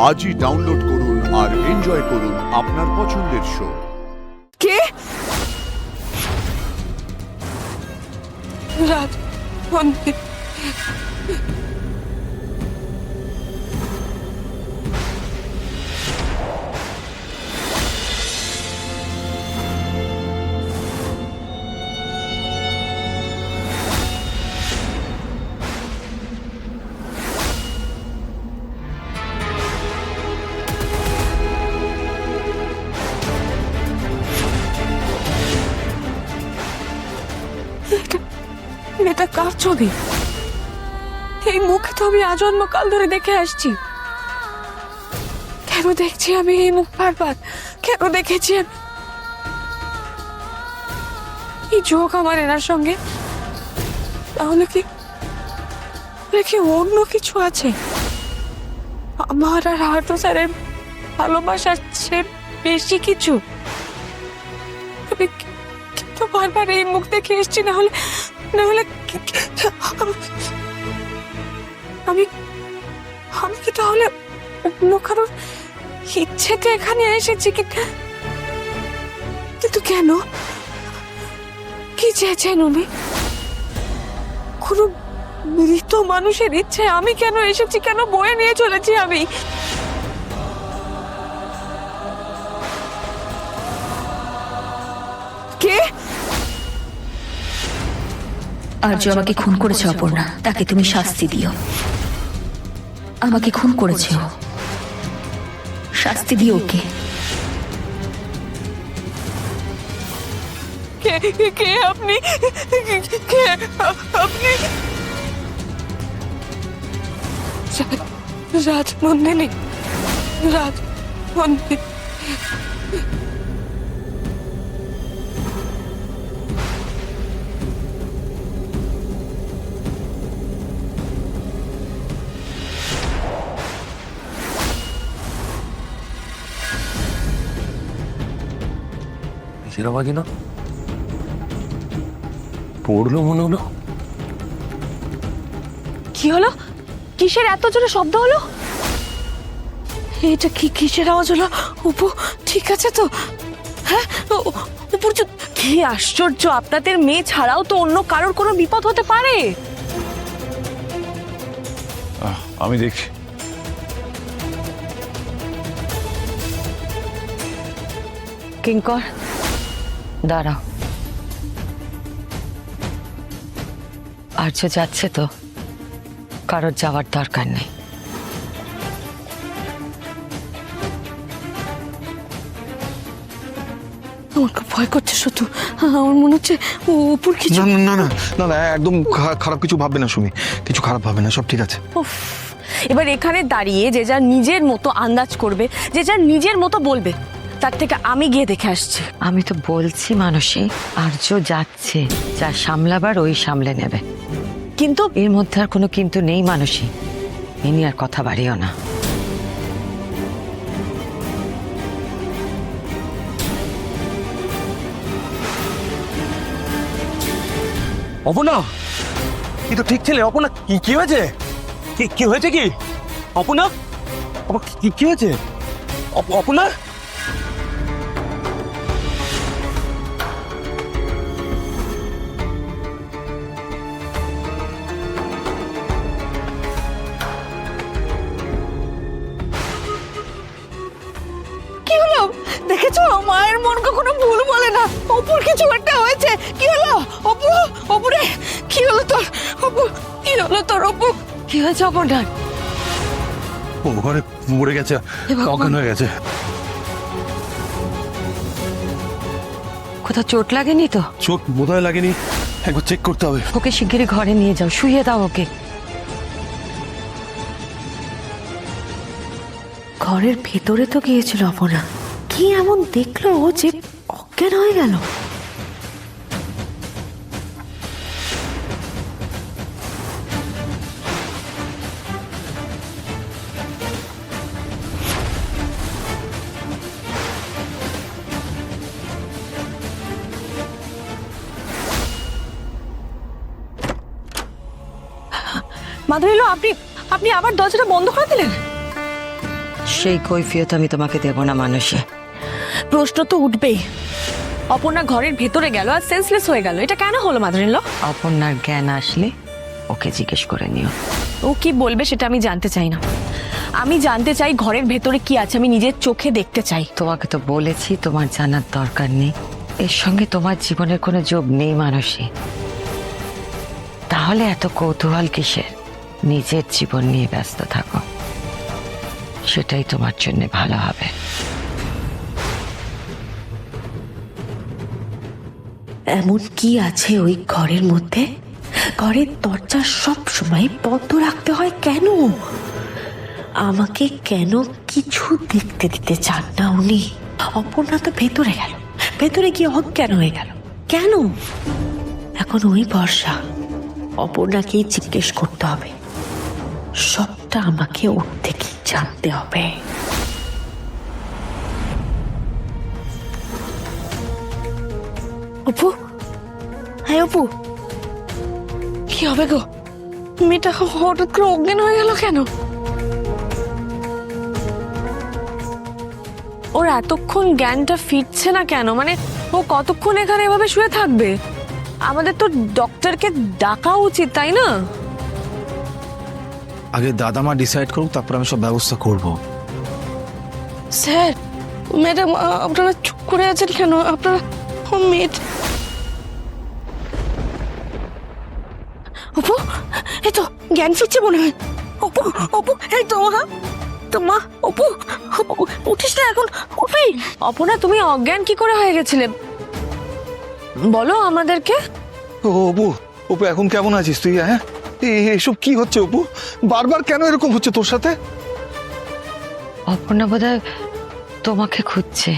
আজই ডাউনলোড করুন আর এনজয় করুন আপনার পছন্দের শো। কে? রাজ মন্দির। এটা কার ছবি? এই মুখে তো আমি আজন্মকাল ধরে দেখে আসছি। কেন দেখছি আমি এই মুখ বারবার? কেন দেখেছি আমি এই যোগ আমার এনার সঙ্গে? তাহলে কি অন্য কিছু আছে? আমার আর হার্ট স্যারের ভালোবাসার চেয়ে বেশি কিছু? আমি কিন্তু বারবার এই মুখ দেখে এসছি, না হলে আমি কি তাহলে অন্য কারোর ইচ্ছেতে এখানে এসেছি? কিন্তু কেন? কি চেয়েছেন উনি? কোনো মৃত মানুষের ইচ্ছে আমি কেন এসেছি? কেন বয়ে নিয়ে চলেছি আমি? কে? আর্য আমাকে খুন করেছে অপর্ণা, তাকে তুমি শাস্তি দিও। আমাকে খুন করেছে ও, শাস্তি দিও ওকে। কে আপনি? কে আপনি? রাজনন্দিনী। রাজনন্দিনী। আওয়াজই না পড়লো মনে হলো। কি হলো? কিসের এত জোরে শব্দ হলো? এটা কিসের আওয়াজ হলো? উপু ঠিক আছে তো? হ্যাঁ, উপর কি আশ্চর্য! আপনাদের মেয়ে ছাড়াও তো অন্য কারোর কোনো বিপদ হতে পারে। আমি দেখছি। কিঙ্কর দাঁড়াও। আর্য যাচ্ছে তো, কারোর যাওয়ার দরকার নেই। আমার খুব ভয় করছে শুধু। আমার মনে হচ্ছে উপর কিছু। না না না না না, একদম খারাপ কিছু ভাববে না সুমি, কিছু খারাপ ভাববে না, সব ঠিক আছে। উফ, এবার এখানে দাঁড়িয়ে যে যার নিজের মতো আন্দাজ করবে, যে যার নিজের মতো বলবে, তার থেকে আমি গিয়ে দেখে আসছি। আমি তো বলছি মানসী, আর্য যাচ্ছে, যা সামলাবার ওই সামলে নেবে। কিন্তু এর মধ্যে আর কোনো কিন্তু নেই মানসী, এ নিয়ে আর কথা বাড়িও না। অপনা, কি তো ঠিক ছিলে? অপনা কি হয়েছে? কি হয়েছে? কি অপনা? কি হয়েছে অপনা? কি হলো? দেখেছো, মায়ের মন কখনো ভুল বলে না। অপুর কিছু একটা হয়েছে। কি হলো অপু? অপুরে কি হলো তোর? অপু কি হলো তোর? অপু কি হয়েছে অপরটার? ও ঘরে মরে গেছে, অজ্ঞান হয়ে গেছে। কোথাও চোট লাগেনি তো? চোট বোধহয় লাগেনি, একবার চেক করতে হবে। ওকে শিগগিরই ঘরে নিয়ে যাও, শুইয়ে দাও ওকে। ঘরের ভেতরে তো গিয়েছিল অপনা, কি এমন দেখলো ও যে অজ্ঞান হয়ে গেল? মাধুরীলো, আপনি আবার দরজাটা বন্ধ করে দিলেন? সেই কৈফিয়ত আমি তোমাকে দেব না মানুষে। প্রশ্ন তো উঠবেই। অপর্ণা ঘরের ভেতরে গেল আর সেন্সলেস হয়ে গেল, এটা কেন হলো মাদারিন ল? অপর্ণার জ্ঞান আসলে ওকে জিজ্ঞেস করে নিও। ও কি বলবে সেটা আমি জানতে চাই না। আমি জানতে চাই ঘরের ভেতরে কি আছে, আমি নিজের চোখে দেখতে চাই। তোমাকে তো বলেছি তোমার জানার দরকার নেই, এর সঙ্গে তোমার জীবনের কোনো যোগ নেই মানুষে। তাহলে এত কৌতূহল কিসের? নিজের জীবন নিয়ে ব্যস্ত থাকো, সেটাই তোমার জন্য ভালো হবে। এমন কি আছে ওই ঘরের মধ্যে? ঘরের দরজা সব সময় বন্ধ রাখতে হয় কেন? আমাকে কেন কিছু দেখতে দিতে চান না উনি? অপর্ণা তো ভেতরে গেল, ভেতরে গিয়ে অজ্ঞান হয়ে গেল কেন? এখন ওই ভরসা, অপর্ণাকেই জিজ্ঞেস করতে হবে। সবটা আমাকে ওর থেকেই জানতে হবে। অপু, হ্যাঁ অপু, কি হবে গো? মেয়েটা হঠাৎ করে অজ্ঞান হয়ে গেল কেন? ওর এতক্ষণ জ্ঞানটা ফিরছে না কেন? মানে ও কতক্ষণ এখানে এভাবে শুয়ে থাকবে? আমাদের তো ডক্টরকে ডাকা উচিত, তাই না? আগে দাদামা ডিসাইড করুক, তারপর আমি সব ব্যবস্থা করব। স্যার, ম্যাডাম, আপনারা চুপ করে আছেন কেন? আপনারা মেয়ে। অপু, এই তো জ্ঞান ফিরছে মনে হয়। অপু, অপু, এই তো মা, তো মা, অপু, উঠিস না এখন, উঠবি। অপনা, তুমি অজ্ঞান কি করে হয়ে গেছিলে বলো আমাদেরকে। অপু, অপু এখন কেমন আছিস তুই? হ্যাঁ, এসব কি হচ্ছে অপু? বারবার কেন এরকম হচ্ছে তোর সাথে? অপর্ণা বোধহয় তোমাকে খুঁজছে।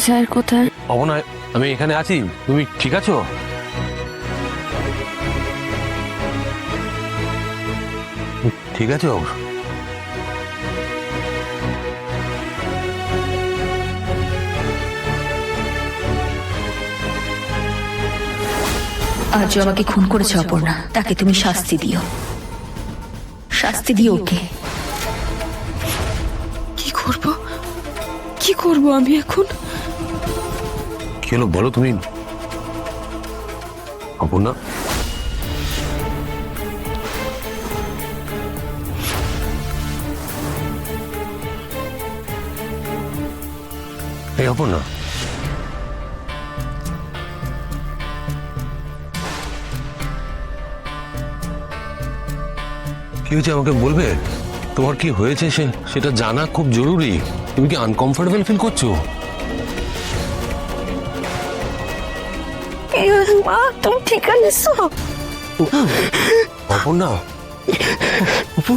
স্যার কোথায়? অপনা, আমি এখানে আছি, তুমি ঠিক আছো? ঠিক আছে বাবু? আর্য আমাকে খুন করেছে অপর্ণা, তাকে তুমি শাস্তি দিও। শাস্তি দিও ওকে। কি করব, কি করব আমি এখন? কি হলো বলো তুমি অপর্ণা? এই অপর্ণা, কি হয়েছে আমাকে বলবে? তোমার কি হয়েছে সেটা জানা খুব জরুরি। তুমি কি আনকমফোর্টেবল ফিল করছো? মা, তুমি ঠিক আছো? অপর্ণা, অপু,